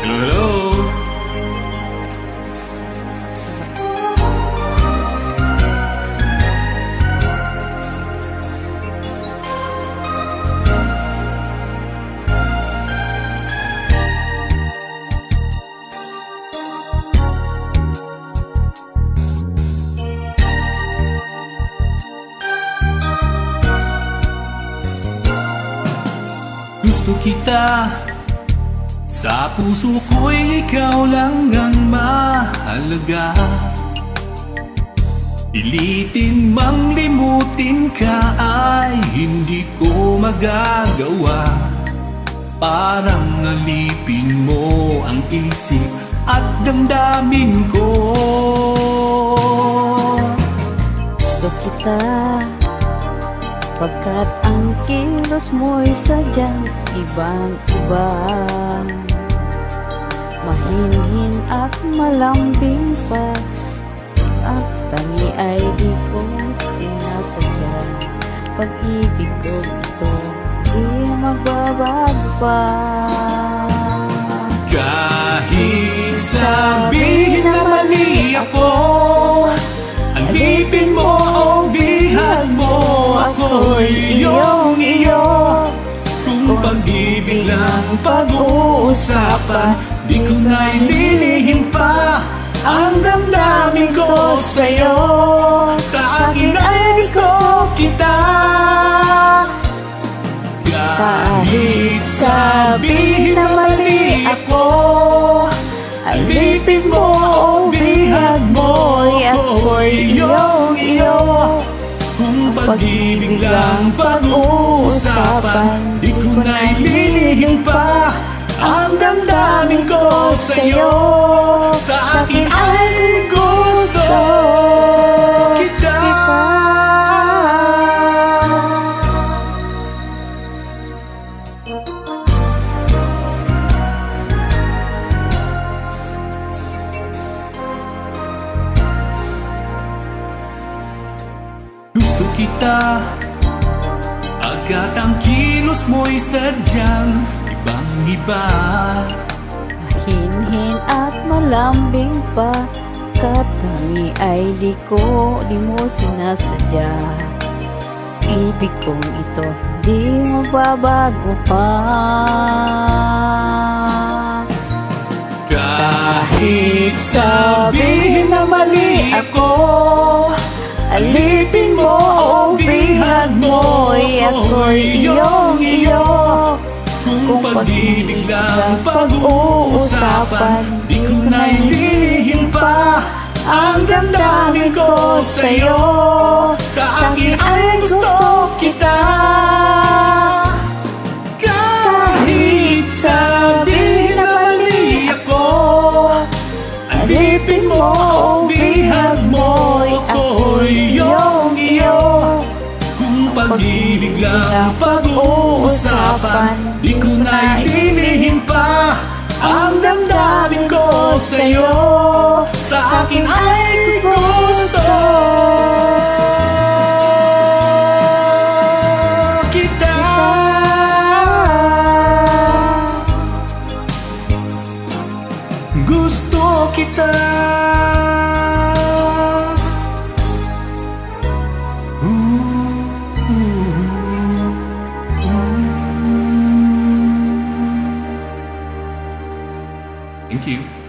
Hello, hello. Gusto kita, sa puso ko'y ikaw lang ang mahalaga. Pilitin mang limutin ka ay hindi ko magagawa. Parang alipin mo ang isip at damdamin ko. Gusto kita pagkat ang kilos mo'y sadyang ibang-iba. Mahinhin at malambing pa, at tangi ay di ko sinasadya. Pag-ibig ko ito, di magbabago pa. Kahit sabihin na mali ako, alipin mo o bihag mo, ako'y iyong-iyo. Kung pag-ibig lang pag-uusapan, di ko na ililihim pa ang damdamin ko sa'yo. Sa akin ay gusto kita. Kahit sabihin na mali ako, alipin mo o bihag mo, ako'y iyong-iyo. Kung pag-ibig lang pag-uusapan, di ko na ililihim pa ang damdamin ko sa'yo. Sa akin ay gusto kita. Gusto kita, agad ang kilos mo'y sadyang ibang-iba. Mahinhin at malambing pa, katangi ay di mo sinasadya. Ibig kong ito, di magbabago pa. Kahit sabihin na mali ako, alipin mo o bihag mo, ako'y iyong-iyo. Kung pag-ibig lang pag-uusapan, di ko na ililihim pa ang damdamin ko sa'yo. Sa akin ay gusto kita. Kahit sabihin na mali ako, alipin mo o bihag mo, ako'y iyong-iyo. Kung pag-ibig lang pag-uusapan, di ko na ililihim pa ang damdamin ko sa'yo. Sa akin ay gusto kita. Gusto kita. Thank you.